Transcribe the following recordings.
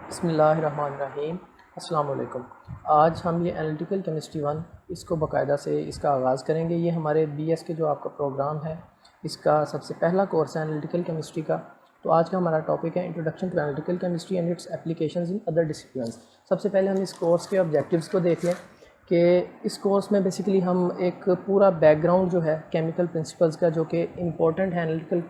बिस्मिल्लाहिर्रहमानिर्रहीम। अस्सलाम वालेकुम। आज हम ये एनालिटिकल केमिस्ट्री 1 इसको बाकायदा से इसका आगाज़ करेंगे। ये हमारे बीएस के जो आपका प्रोग्राम है इसका सबसे पहला कोर्स है एनालिटिकल केमिस्ट्री का। तो आज का हमारा टॉपिक है introduction to analytical chemistry and its applications in other disciplines. सबसे पहले हम इस कोर्स के ऑब्जेक्टिव्स को देख लें कि इस कोर्स में बेसिकली हम एक पूरा बैकग्राउंड जो है केमिकल प्रिंसिपल्स का, जो कि इम्पोर्टेंट है एनालिटिकल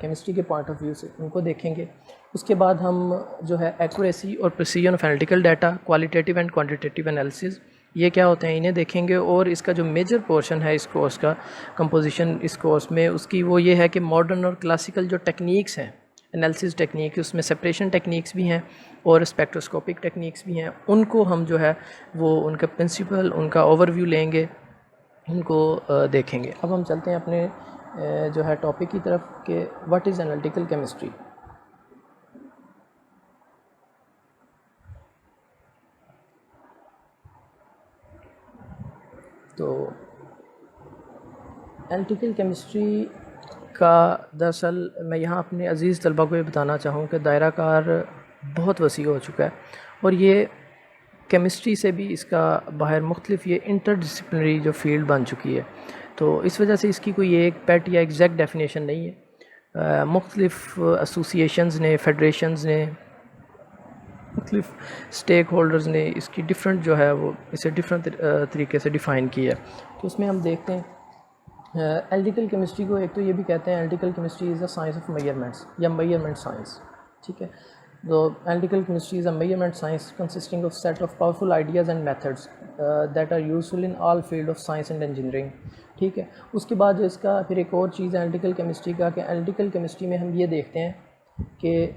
केमिस्ट्री के पॉइंट ऑफ व्यू से, उनको देखेंगे। उसके बाद हम जो है एक्यूरेसी और precision of analytical data, qualitative and quantitative analysis, ये क्या होते हैं इन्हें देखेंगे। और इसका जो मेजर पोर्शन है इस कोर्स का, कंपोजिशन इस कोर्स में उसकी वो ये है कि मॉडर्न और क्लासिकल जो टेक्निक्स हैं, एनालिसिस टेक्निक, उसमें सेपरेशन टेक्निक्स भी हैं और स्पेक्ट्रोस्कोपिक टेक्निक्स भी हैं, उनको हम जो है वो उनका प्रिंसिपल, उनका ओवरव्यू लेंगे, उनको देखेंगे। अब हम चलते हैं अपने जो है टॉपिक की तरफ कि व्हाट इज़ एनालिटिकल केमिस्ट्री। तो एनालिटिकल केमिस्ट्री का दरअसल मैं यहाँ अपने अज़ीज़ तलबा को ये बताना चाहूँ कि दायरा कार बहुत वसी हो चुका है और ये केमिस्ट्री से भी इसका बाहर मुख्तलिफ ये इंटरडिसिप्लिनरी जो फील्ड बन चुकी है। तो इस वजह से इसकी कोई एक पेट या एग्जैक्ट डेफिनेशन नहीं है। मुख्तलिफ एसोसिएशंस ने, फेडरेशंस ने, मुख्तलिफ स्टेक होल्डर्स ने इसकी डिफरेंट जो है वो इसे डिफरेंट तरीके से डिफ़ाइन किया है। तो उसमें हम देखते हैं एनालिटिकल केमिस्ट्री को एक तो ये भी कहते हैं analytical chemistry is a science of measurements या मेजरमेंट साइंस। ठीक है, तो analytical chemistry is a measurement science consisting of set of powerful ideas and methods that are useful in all field of science and engineering. ठीक है, उसके बाद जो इसका फिर एक और चीज़ है एनालिटिकल केमिस्ट्री का कि एनालिटिकल केमिस्ट्री में हम ये देखते हैं कि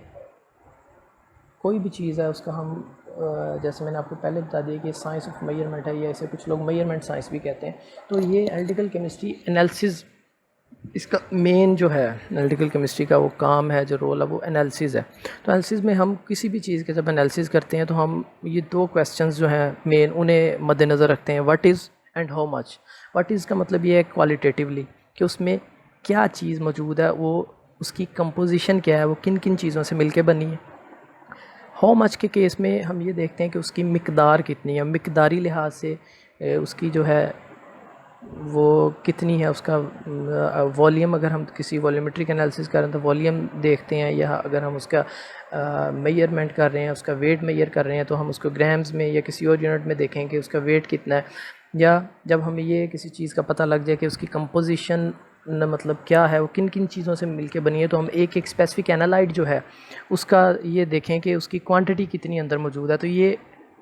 कोई भी चीज़ है उसका हम जैसे मैंने आपको पहले बता दिया कि साइंस ऑफ मेजरमेंट है, या इसे कुछ लोग मेजरमेंट साइंस भी कहते हैं। तो ये एनालिटिकल केमिस्ट्री एनालिसिस, इसका मेन जो है एनालिटिकल केमिस्ट्री का वो काम है, जो रोल है वो एनालिसिस है। तो एनालिसिस में हम किसी भी चीज़ के जब एनालिसिस करते हैं तो हम ये दो क्वेश्चंस जो हैं मेन, उन्हें मद्देनज़र रखते हैं। What is and how much. What is का मतलब ये है क्वालिटेटिवली कि उसमें क्या चीज़ मौजूद है, वो उसकी कंपोजिशन क्या है, वो किन किन चीज़ों से मिल के बनी है। हाउ मच के केस में हम ये देखते हैं कि उसकी मिकदार कितनी है, मिकदारी लिहाज से उसकी जो है वो कितनी है, उसका वॉल्यूम, अगर हम किसी वॉल्यूमेट्रिक एनालिसिस कर रहे हैं तो वॉल्यूम देखते हैं, या अगर हम उसका मेजरमेंट कर रहे हैं, उसका वेट मेजर कर रहे हैं तो हम उसको ग्राम्स में या किसी और यूनिट में देखें कि उसका वेट कितना है। या जब हमें ये किसी चीज़ का पता लग जाए कि उसकी कंपोजिशन मतलब क्या है, वो किन किन चीज़ों से मिलके बनी है, तो हम एक एक स्पेसिफिक एनालाइट जो है उसका ये देखें कि उसकी क्वांटिटी कितनी अंदर मौजूद है। तो ये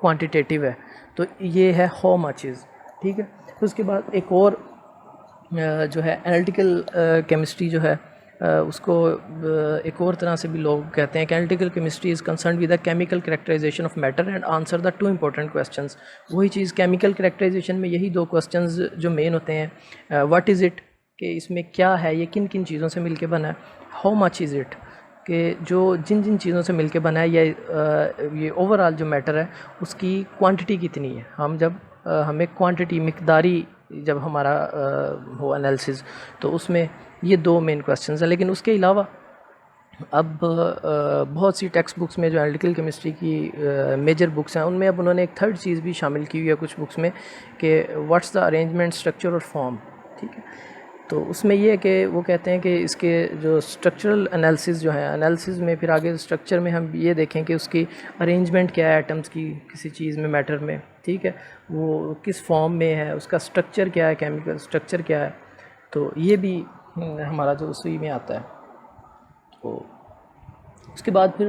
क्वांटिटेटिव है, तो ये है हाउ मच इज़। ठीक है, तो उसके बाद एक और जो है एनालिटिकल केमिस्ट्री जो है उसको एक और तरह से भी लोग कहते हैं कि analytical chemistry is concern with the chemical characterization of matter and answer the two important questions. वही चीज़ केमिकल कैरेक्टराइजेशन में यही दो क्वेश्चंस जो मेन होते हैं। व्हाट इज़ इट, कि इसमें क्या है, ये किन किन चीज़ों से मिलके बना है। हाउ मच इज़ इट, कि जो जिन जिन चीज़ों से मिलके बना है, या ये ओवरऑल जो मैटर है उसकी क्वांटिटी कितनी है। हम जब हमें क्वांटिटी, मिकदारी जब हमारा हो एनालिसिस, तो उसमें ये दो मेन क्वेश्चंस हैं। लेकिन उसके अलावा अब बहुत सी टेक्स्ट बुक्स में जो एनालिटिकल केमिस्ट्री की मेजर बुक्स हैं, उनमें अब उन्होंने एक थर्ड चीज़ भी शामिल की हुई है कुछ बुक्स में, कि व्हाट्स द अरेंजमेंट, स्ट्रक्चर और फॉर्म। ठीक है, तो उसमें ये है कि वो कहते हैं कि इसके जो स्ट्रक्चरल एनालिसिस जो है, एनालिसिस में फिर आगे स्ट्रक्चर में हम ये देखें कि उसकी अरेंजमेंट क्या है एटम्स की किसी चीज़ में, मैटर में। ठीक है, वो किस फॉर्म में है, उसका स्ट्रक्चर क्या है, केमिकल स्ट्रक्चर क्या है। तो ये भी हमारा जो उसी में आता है। तो उसके बाद फिर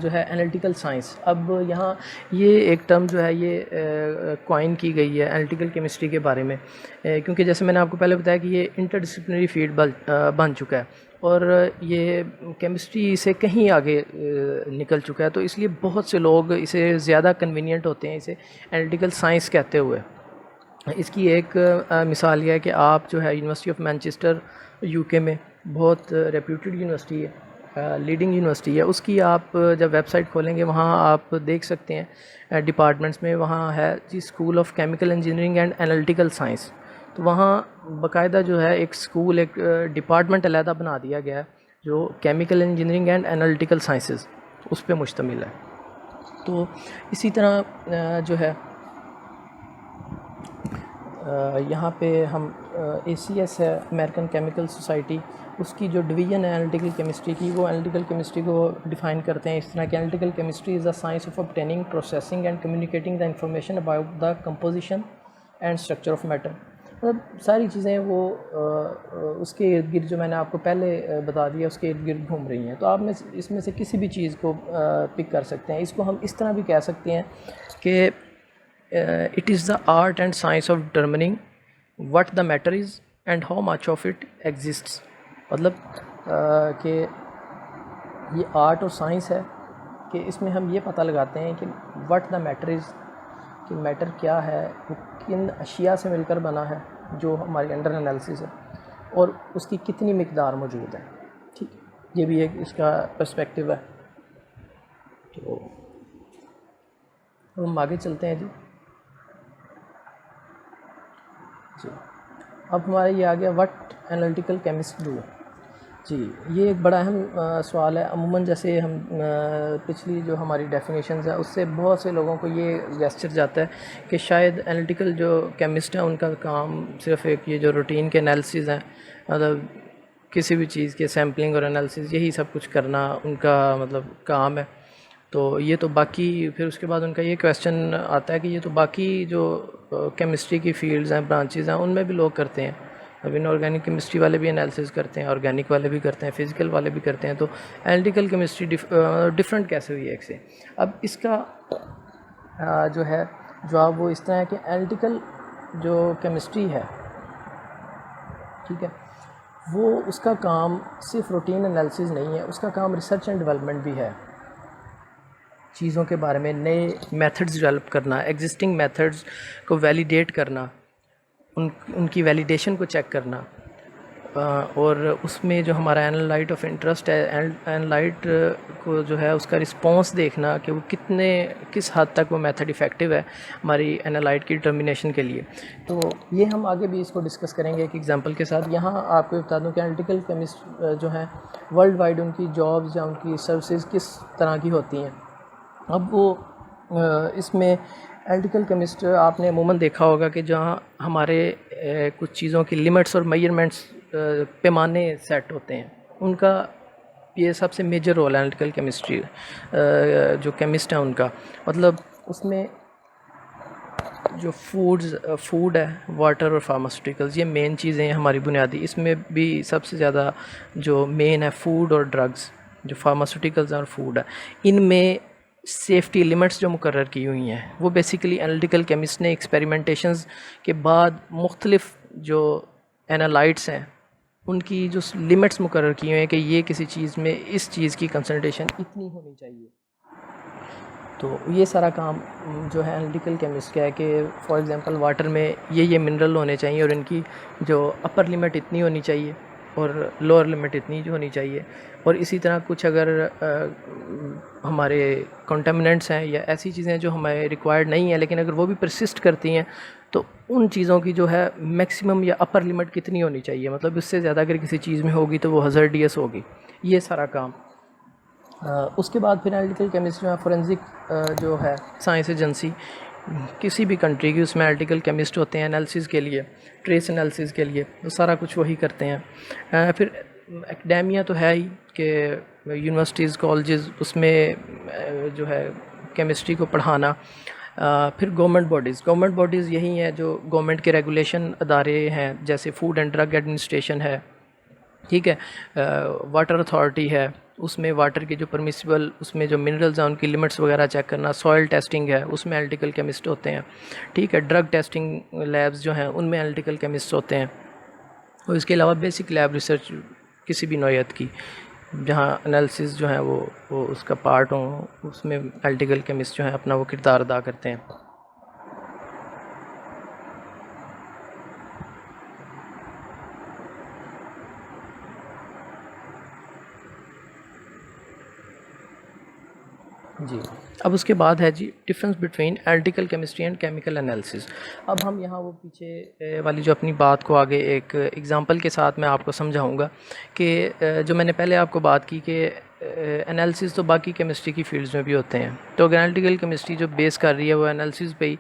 जो है एनालिटिकल साइंस। अब यहाँ ये एक टर्म जो है ये कॉइन की गई है एनालिटिकल केमिस्ट्री के बारे में, क्योंकि जैसे मैंने आपको पहले बताया कि ये इंटरडिसिप्लिनरी फील्ड बन चुका है और ये केमिस्ट्री से कहीं आगे निकल चुका है। तो इसलिए बहुत से लोग इसे ज़्यादा कन्वीनियंट होते हैं इसे एनालिटिकल साइंस कहते हुए। इसकी एक मिसाल ये है कि आप जो है यूनिवर्सिटी ऑफ मैनचेस्टर यूके में, बहुत रेप्यूटेड यूनिवर्सिटी है, लीडिंग यूनिवर्सिटी है, उसकी आप जब वेबसाइट खोलेंगे वहाँ आप देख सकते हैं डिपार्टमेंट्स में, वहाँ है जी school of chemical engineering and analytical science. तो वहाँ बाकायदा जो है एक स्कूल, एक डिपार्टमेंट अलहदा बना दिया गया है जो chemical engineering and analytical sciences उस पर मुश्तमिल है। तो इसी तरह जो है यहाँ पे हम ACS है, अमेरिकन केमिकल सोसाइटी, उसकी जो डिवीज़न है एनालिटिकल केमिस्ट्री की, वो एनालिटिकल केमिस्ट्री को डिफ़ाइन करते हैं इस तरह कि analytical chemistry is the science of obtaining, processing and communicating the information about the composition and structure of matter. मतलब सारी चीज़ें वो उसके इर्द गिर्द जो मैंने आपको पहले बता दिया उसके इर्द गिर्द घूम रही हैं। तो आप में इसमें से किसी भी चीज़ को पिक कर सकते हैं। इसको हम इस तरह भी कह सकते हैं कि it is the art and science of determining what the matter is and how much of it exists। मतलब कि ये आर्ट और साइंस है कि इसमें हम ये पता लगाते हैं कि what the matter is, कि मैटर क्या है, वो किन अशिया से मिलकर बना है जो हमारी अंडर एनालिसिस है, और उसकी कितनी मिकदार मौजूद है। ठीक, ये भी एक इसका पर्सपेक्टिव है। तो हम आगे चलते हैं जी। अब हमारा ये आ गया व्हाट एनालिटिकल केमिस्ट डू। जी, ये एक बड़ा अहम सवाल है। अमूमन जैसे हम पिछली जो हमारी डेफिनेशंस है उससे बहुत से लोगों को ये गेस्चर जाता है कि शायद एनालिटिकल जो केमिस्ट है उनका काम सिर्फ एक ये जो रूटीन के एनालिसिस हैं, मतलब किसी भी चीज़ के सैम्पलिंग और एनालिसिस, यही सब कुछ करना उनका मतलब काम है। तो ये तो बाकी फिर उसके बाद उनका ये क्वेश्चन आता है कि ये तो बाकी जो केमिस्ट्री की फील्ड्स हैं, ब्रांचेज़ हैं, उनमें भी लोग करते हैं। अब इनऑर्गेनिक केमिस्ट्री वाले भी एनालिसिस करते हैं, ऑर्गेनिक वाले भी करते हैं, फिज़िकल वाले भी करते हैं। तो एनालिटिकल केमिस्ट्री डिफरेंट कैसे हुई है एक से? अब इसका जो है जवाब वो इस तरह है कि एनालिटिकल जो केमिस्ट्री है, ठीक है, वो उसका काम सिर्फ रूटीन एनालिसिस नहीं है, उसका काम रिसर्च एंड डेवलपमेंट भी है। चीज़ों के बारे में नए मेथड्स डेवलप करना, एग्जिस्टिंग मेथड्स को वैलिडेट करना, उनकी वैलिडेशन को चेक करना, और उसमें जो हमारा एनालाइट ऑफ इंटरेस्ट है, एनालाइट को जो है उसका रिस्पॉन्स देखना कि वो किस हद तक वो मेथड इफ़ेक्टिव है हमारी एनालाइट की डिटर्मिनेशन के लिए। तो ये हम आगे भी इसको डिस्कस करेंगे एक एग्जांपल के साथ। यहाँ आपको बता दूँ कि एनालिटिकल केमिस्ट जो हैं वर्ल्ड वाइड उनकी जॉब्स या उनकी सर्विसेज किस तरह की होती हैं। अब वो इसमें एनालिटिकल केमिस्ट आपने अमूमन देखा होगा कि जहाँ हमारे कुछ चीज़ों की लिमिट्स और मेजरमेंट्स पैमाने सेट होते हैं, उनका ये सबसे मेजर रोल है एनालिटिकल केमिस्ट्री जो केमिस्ट है उनका। मतलब उसमें जो फूड है, वाटर और फार्मास्यूटिकल्स, ये मेन चीज़ें हैं हमारी बुनियादी। इसमें भी सबसे ज़्यादा जो मेन है फूड और ड्रग्स, जो फार्मास्यूटिकल्स और फूड है, इनमें सेफ्टी लिमिट्स जो मुकर्रर की हुई हैं वो बेसिकली एनालिटिकल केमिस्ट ने एक्सपेरिमेंटेशंस के बाद मुख्तलिफ जो एनालाइट्स हैं उनकी जो लिमिट्स मुकर्रर की हुई हैं कि ये किसी चीज़ में इस चीज़ की कंसंट्रेशन इतनी होनी चाहिए। तो ये सारा काम जो है एनालिटिकल केमिस्ट का है कि फॉर एग्जांपल वाटर में ये मिनरल होने चाहिए और इनकी जो अपर लिमिट इतनी होनी चाहिए और लोअर लिमिट इतनी जो होनी चाहिए। और इसी तरह कुछ अगर हमारे कंटामिनेंट्स हैं या ऐसी चीज़ें जो हमें रिक्वायर्ड नहीं है लेकिन अगर वो भी परसिस्ट करती हैं तो उन चीज़ों की जो है मैक्सिमम या अपर लिमिट कितनी होनी चाहिए, मतलब इससे ज़्यादा अगर किसी चीज़ में होगी तो वो हज़ार्डियस होगी। ये सारा काम उसके बाद फिर एनालिटिकल केमिस्ट्री में फोरेंसिक जो है साइंस एजेंसी किसी भी कंट्री की, उसमें एनालिटिकल केमिस्ट होते हैं एनालिसिस के लिए, ट्रेस एनालिसिस के लिए, तो सारा कुछ वही करते हैं। फिर एकेडेमिया तो है ही कि यूनिवर्सिटीज़ कॉलेजेस उसमें जो है केमिस्ट्री को पढ़ाना। फिर गवर्नमेंट बॉडीज़ यही हैं जो गवर्नमेंट के रेगुलेशन अदारे हैं, जैसे फूड एंड ड्रग एडमिनिस्ट्रेशन है, ठीक है, वाटर अथॉरिटी है, उसमें वाटर की जो परमिसिबल उसमें जो मिनरल्स हैं उनकी लिमिट्स वगैरह चेक करना, सॉइल टेस्टिंग है उसमें एनालिटिकल केमिस्ट होते हैं, ठीक है, ड्रग टेस्टिंग लैब्स जो हैं उनमें एनालिटिकल केमिस्ट होते हैं। और इसके अलावा बेसिक लैब रिसर्च किसी भी नौयत की जहाँ एनालिसिस जो है वो उसका पार्ट हो, उसमें एनालिटिकल केमिस्ट जो है अपना वो किरदार अदा करते हैं। जी, अब उसके बाद है जी difference between analytical chemistry and chemical analysis. अब हम यहाँ वो पीछे वाली जो अपनी बात को आगे एक एग्ज़ाम्पल के साथ मैं आपको समझाऊंगा कि जो मैंने पहले आपको बात की कि एनालिसिस तो बाकी केमिस्ट्री की फील्ड्स में भी होते हैं, तो एनालिटिकल केमिस्ट्री जो बेस कर रही है वो एनालिसिस पे ही,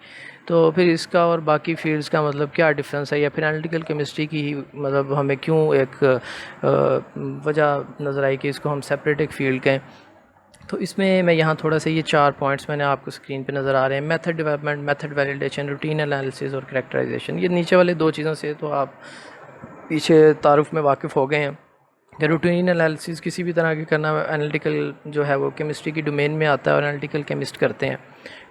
तो फिर इसका और बाकी फील्ड्स का मतलब क्या डिफरेंस है, या फिर एनालिटिकल केमिस्ट्री की ही मतलब हमें क्यों एक वजह नज़र आई कि इसको हम सेपरेट एक फील्ड कहें। तो इसमें मैं यहाँ थोड़ा सा ये 4 पॉइंट्स मैंने आपको स्क्रीन पे नज़र आ रहे हैं, method development, method validation, routine analysis और कैरेक्टराइजेशन। ये नीचे वाले 2 चीज़ों से तो आप पीछे तारुफ में वाकिफ़ हो गए हैं कि रूटीन एनालिसिस किसी भी तरह की करना एनालिटिकल जो है वो केमिस्ट्री की डोमेन में आता है और एनालिटिकल केमिस्ट करते हैं।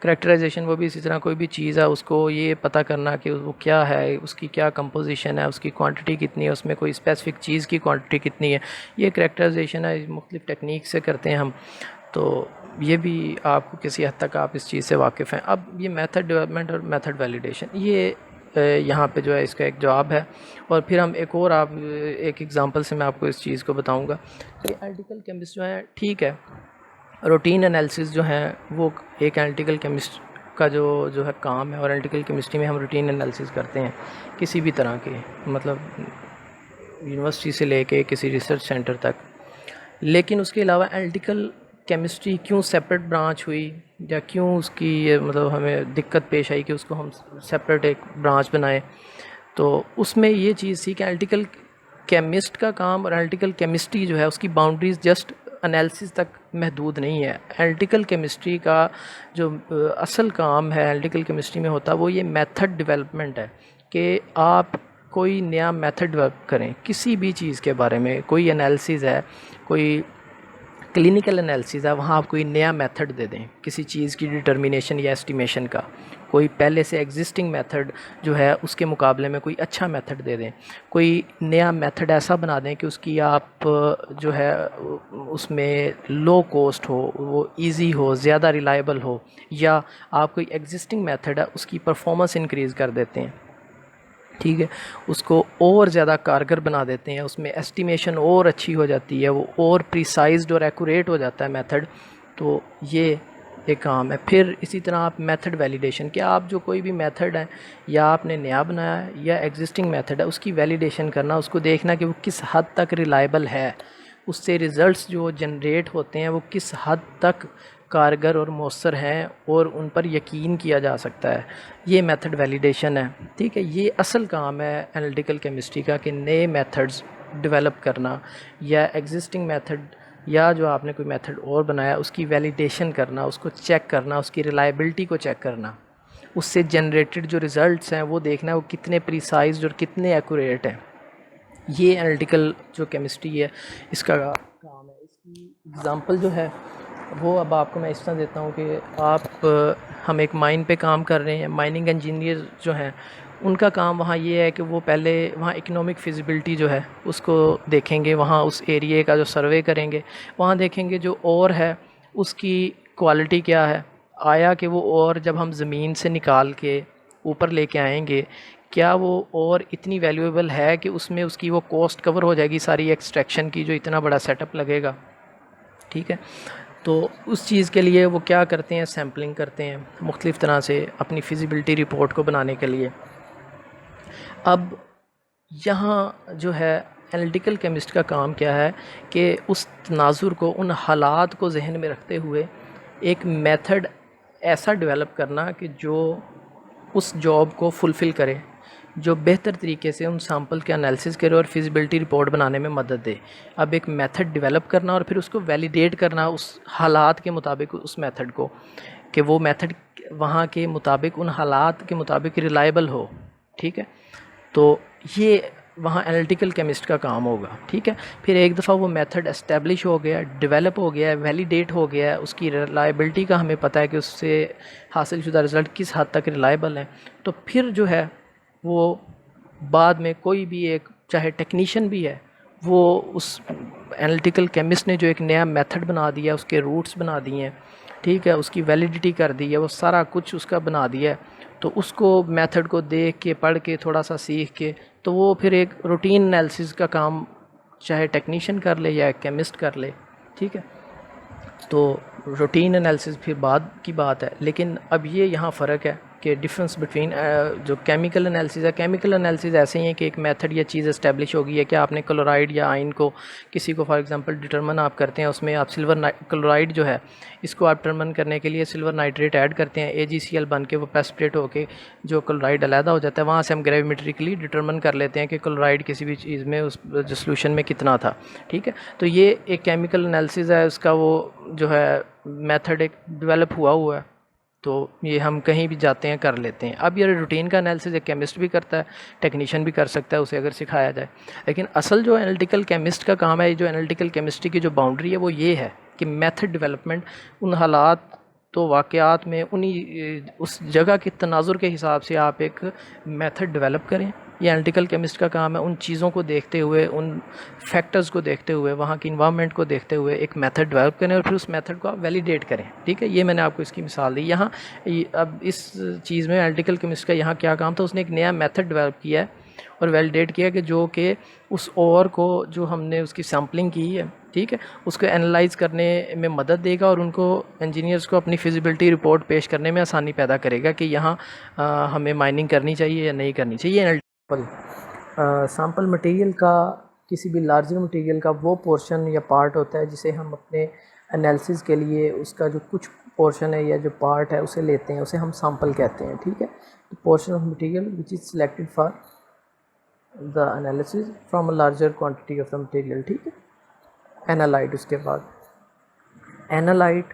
कैरेक्टराइजेशन वो भी इसी तरह, कोई भी चीज़ है उसको ये पता करना कि वो क्या है, उसकी क्या कंपोजिशन है, उसकी क्वांटिटी कितनी है, उसमें कोई स्पेसिफिक चीज़ की क्वांटिटी कितनी है, ये कैरेक्टराइजेशन है, मुख्तलिफ़ टेक्निक से करते हैं हम। तो ये भी आपको किसी हद तक आप इस चीज़ से वाकिफ़ हैं। अब ये मेथड डेवलपमेंट और मेथड वैलिडेशन, ये यहाँ पे जो है इसका एक जवाब है, और फिर हम एक और आप एक एग्ज़ाम्पल से मैं आपको इस चीज़ को बताऊँगा कि एनालिटिकल केमिस्ट जो है, ठीक है, रूटीन एनालिसिस जो है वो एक एनालिटिकल केमिस्ट का जो है काम है, और एनालिटिकल केमिस्ट्री में हम रूटीन एनालिसिस करते हैं किसी भी तरह के, मतलब यूनिवर्सिटी से लेके किसी रिसर्च सेंटर तक। लेकिन उसके अलावा एनालिटिकल केमिस्ट्री क्यों सेपरेट ब्रांच हुई, या क्यों उसकी मतलब हमें दिक्कत पेश आई कि उसको हम सेपरेट एक ब्रांच बनाएं, तो उसमें ये चीज़ थी कि एनालिटिकल केमिस्ट का काम और एनालिटिकल केमिस्ट्री जो है उसकी बाउंड्रीज़ जस्ट एनालिसिस तक महदूद नहीं है। एनालिटिकल केमिस्ट्री का जो असल काम है एनालिटिकल केमिस्ट्री में होता है वो ये मेथड डेवलपमेंट है, कि आप कोई नया मेथड डेवलप करें किसी भी चीज़ के बारे में। कोई एनालिसिस है, कोई क्लिनिकल एनालिसिस है, वहाँ आप कोई नया मेथड दे दें किसी चीज़ की डिटर्मिनेशन या एस्टिमेशन का, कोई पहले से एग्जिस्टिंग मेथड जो है उसके मुकाबले में कोई अच्छा मेथड दे दें, कोई नया मेथड ऐसा बना दें कि उसकी आप जो है उसमें लो कॉस्ट हो, वो इजी हो, ज़्यादा रिलायबल हो, या आप कोई एग्जिस्टिंग मेथड है उसकी परफॉर्मेंस इंक्रीज़ कर देते हैं, ठीक है, उसको और ज़्यादा कारगर बना देते हैं, उसमें एस्टिमेशन और अच्छी हो जाती है, वो और प्रिसाइज्ड और एक्यूरेट हो जाता है मेथड। तो ये एक काम है। फिर इसी तरह आप मेथड वैलिडेशन, कि आप जो कोई भी मेथड है या आपने नया बनाया है या एग्जिस्टिंग मेथड है उसकी वैलिडेशन करना, उसको देखना कि वो किस हद तक रिलायबल है, उससे रिज़ल्ट्स जो जनरेट होते हैं वो किस हद तक कारगर और मौसर हैं और उन पर यकीन किया जा सकता है। ये मेथड वैलिडेशन है, ठीक है। ये असल काम है एनालिटिकल केमिस्ट्री का, कि नए मेथड्स डेवलप करना या एग्जिस्टिंग मेथड या जो आपने कोई मेथड और बनाया उसकी वैलिडेशन करना, उसको चेक करना, उसकी रिलायबिलिटी को चेक करना, उससे जनरेटेड जो रिज़ल्ट्स हैं वो देखना वो कितने प्रिसाइज्ड और कितने एक्यूरेट हैं। ये एनालिटिकल जो केमिस्ट्री है इसका काम है। इसकी एग्ज़ाम्पल जो है वो अब आपको मैं इस तरह देता हूँ कि आप हम एक माइन पे काम कर रहे हैं, माइनिंग इंजीनियर जो हैं उनका काम वहाँ ये है कि वो पहले वहाँ इकोनॉमिक फिजिबिलिटी जो है उसको देखेंगे, वहाँ उस एरिए का जो सर्वे करेंगे, वहाँ देखेंगे जो और है उसकी क्वालिटी क्या है, आया कि वो और जब हम ज़मीन से निकाल के ऊपर लेके आएंगे क्या वो और इतनी वैल्यूएबल है कि उसमें उसकी वो कॉस्ट कवर हो जाएगी सारी एक्सट्रैक्शन की, जो इतना बड़ा सेटअप लगेगा, ठीक है। तो उस चीज़ के लिए वो क्या करते हैं, सैम्पलिंग करते हैं मुख्तलिफ़ तरह से अपनी फिजिबिलिटी रिपोर्ट को बनाने के लिए। अब यहाँ जो है एनालिटिकल केमिस्ट का काम क्या है कि उस तनाजुर को, उन हालात को जहन में रखते हुए एक मेथड ऐसा डेवलप करना कि जो उस जॉब को फुलफ़िल करे, जो बेहतर तरीके से उन सैम्पल के एनालिसिस करे और फिजिबिलिटी रिपोर्ट बनाने में मदद दे। अब एक मेथड डेवलप करना और फिर उसको वैलिडेट करना उस हालात के मुताबिक, उस मेथड को, कि वो मेथड वहाँ के मुताबिक, उन हालात के मुताबिक रिलायबल हो, ठीक है। तो ये वहाँ एनालिटिकल केमिस्ट का काम होगा, ठीक है। फिर एक दफ़ा वो मेथड एस्टेब्लिश हो गया, डेवलप हो गया, वैलिडेट हो गया, उसकी रिलायबिलिटी का हमें पता है कि उससे हासिल शुदा रिज़ल्ट किस हद तक रिलायबल है, तो फिर जो है वो बाद में कोई भी एक, चाहे टेक्नीशियन भी है, वो उस एनालिटिकल केमिस्ट ने जो एक नया मेथड बना दिया, उसके रूट्स बना दिए हैं, ठीक है, उसकी वैलिडिटी कर दी है, वो सारा कुछ उसका बना दिया है, तो उसको मेथड को देख के, पढ़ के, थोड़ा सा सीख के, तो वो फिर एक रूटीन एनालिसिस का काम चाहे टेक्नीशियन कर ले या केमिस्ट कर ले, ठीक है। तो रूटीन एनालिसिस फिर बाद की बात है, लेकिन अब ये यहाँ फ़र्क है कि डिफरेंस बिटवीन जो केमिकल एनालिसिस है, केमिकल एनालिसिस ऐसे ही है कि एक मेथड या चीज़ इस्टेब्लिश होगी है कि आपने क्लोराइड या आयन को किसी को फॉर एग्जांपल डिटरमिन आप करते हैं, उसमें आप क्लोराइड जो है इसको आप डिटरमिन करने के लिए सिल्वर नाइट्रेट ऐड करते हैं, AgCl बन के वो प्रेसिपिटेट होके जो क्लोराइड अलहदा हो जाता है, वहाँ से हम ग्रेविमेट्रिकली डिटरमिन कर लेते हैं कि क्लोराइड किसी भी चीज़ में उस जो सोल्यूशन में कितना था। ठीक है, तो ये एक केमिकल एनालिसिस है, उसका वो जो है मेथड एक डेवलप हुआ है, तो ये हम कहीं भी जाते हैं कर लेते हैं। अब ये रूटीन का एनालिसिस एक केमिस्ट भी करता है, टेक्नीशियन भी कर सकता है उसे अगर सिखाया जाए, लेकिन असल जो एनालिटिकल केमिस्ट का काम है, जो एनालिटिकल केमिस्ट्री की जो बाउंड्री है वो ये है कि मेथड डेवलपमेंट उन हालात तो वाक़यात में उन्हीं उस जगह के तनाजुर के हिसाब से आप एक मेथड डेवलप करें। ये एनालिटिकल केमिस्ट का काम है, उन चीज़ों को देखते हुए, उन फैक्टर्स को देखते हुए, वहाँ की इन्वायरमेंट को देखते हुए एक मेथड डेवलप करें और फिर उस मेथड को आप वैलिडेट करें। ठीक है, ये मैंने आपको इसकी मिसाल दी। यहाँ अब इस चीज़ में एनालिटिकल केमिस्ट का यहाँ क्या काम था, उसने एक नया मेथड डेवलप किया है और वैलिडेट किया कि जो कि उस ओवर को जो हमने उसकी सैम्पलिंग की है, ठीक है, उसको एनालाइज करने में मदद देगा और उनको इंजीनियर्स को अपनी फिजिबिलिटी रिपोर्ट पेश करने में आसानी पैदा करेगा कि यहाँ हमें माइनिंग करनी चाहिए या नहीं करनी चाहिए। सैम्पल मटेरियल का, किसी भी लार्जर मटेरियल का वो पोर्शन या पार्ट होता है जिसे हम अपने एनालिसिस के लिए उसका जो कुछ पोर्शन है या जो पार्ट है उसे लेते हैं, उसे हम सैम्पल कहते हैं। ठीक है, portion of material which is selected for the analysis from a larger quantity of the material. ठीक है, एनालाइट। उसके बाद एनालाइट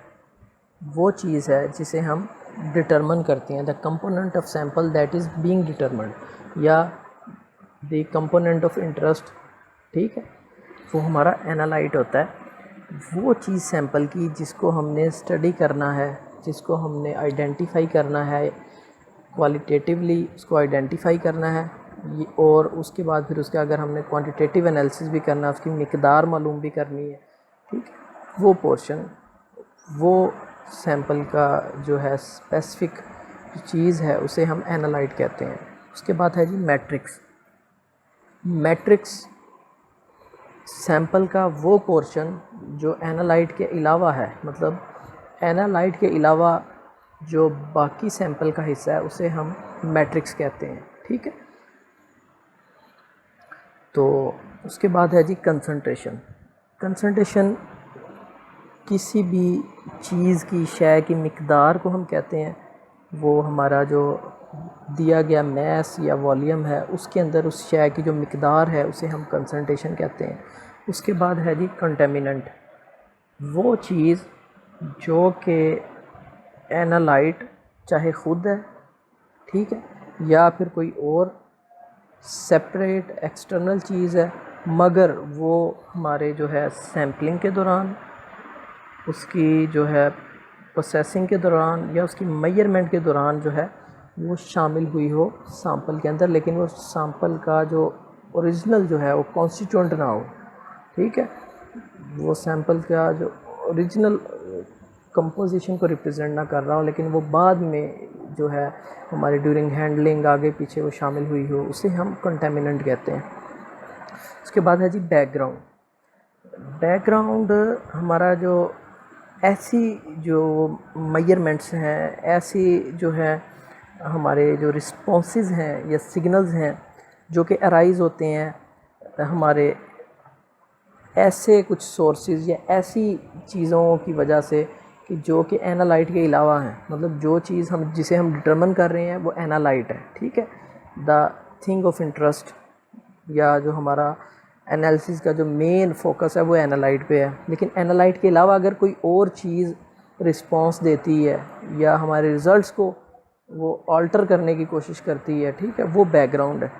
वो चीज़ है जिसे हम डिटरमिन करते हैं, the component of sample that is being determined या द कंपोनेंट ऑफ इंटरेस्ट। ठीक है, वो हमारा एनालाइट होता है। वो चीज़ सैम्पल की जिसको हमने स्टडी करना है, जिसको हमने आइडेंटिफाई करना है, क्वालिटेटिवली उसको आइडेंटिफाई करना है, और उसके बाद फिर उसका अगर हमने क्वांटिटेटिव एनालिसिस भी करना है, उसकी मिकदार मालूम भी करनी है। ठीक है, वो पोर्शन, वो सैम्पल का जो है स्पेसिफिक चीज़ है उसे हम एनालाइट कहते हैं। उसके बाद है जी मैट्रिक्स। मैट्रिक्स सैम्पल का वो पोर्शन जो एनालाइट के अलावा है, मतलब एनालाइट के अलावा जो बाकी सैम्पल का हिस्सा है उसे हम मैट्रिक्स कहते हैं। ठीक है, तो उसके बाद है जी कंसंट्रेशन। कंसंट्रेशन किसी भी चीज़ की, शय की मिकदार को हम कहते हैं। वो हमारा जो दिया गया मैस या वॉल्यूम है उसके अंदर उस शय की जो मिकदार है उसे हम कंसंट्रेशन कहते हैं। उसके बाद है जी कंटेमिनेंट। वो चीज़ जो कि एनालाइट चाहे ख़ुद है, ठीक है, या फिर कोई और सेपरेट एक्सटर्नल चीज़ है, मगर वो हमारे जो है सैम्पलिंग के दौरान, उसकी जो है प्रोसेसिंग के दौरान या उसकी मेजरमेंट के दौरान जो है वो शामिल हुई हो सैम्पल के अंदर, लेकिन वो सैम्पल का जो ओरिजिनल जो है वो कॉन्स्टिट्यूएंट ना हो। ठीक है, वो सैम्पल का जो ओरिजिनल कंपोजिशन को रिप्रेजेंट ना कर रहा हो, लेकिन वो बाद में जो है हमारे ड्यूरिंग हैंडलिंग आगे पीछे वो शामिल हुई हो, उसे हम कंटेमिनेंट कहते हैं। उसके बाद है जी बैकग्राउंड। बैकग्राउंड हमारा जो ऐसी जो मेजरमेंट्स हैं, ऐसी जो है हमारे जो रिस्पॉन्सेस हैं या सिग्नल्स हैं जो कि अराइज़ होते हैं हमारे ऐसे कुछ सोर्सेज या ऐसी चीज़ों की वजह से कि जो कि एनालाइट के अलावा हैं, मतलब जो चीज़ हम जिसे हम डिटरमिन कर रहे हैं वो एनालाइट है। ठीक है, द थिंग ऑफ इंटरेस्ट या जो हमारा एनालिसिस का जो मेन फोकस है वो एनालाइट पे है, लेकिन एनालाइट के अलावा अगर कोई और चीज़ रिस्पांस देती है या हमारे रिज़ल्ट्स को वो ऑल्टर करने की कोशिश करती है, ठीक है, वो बैकग्राउंड है।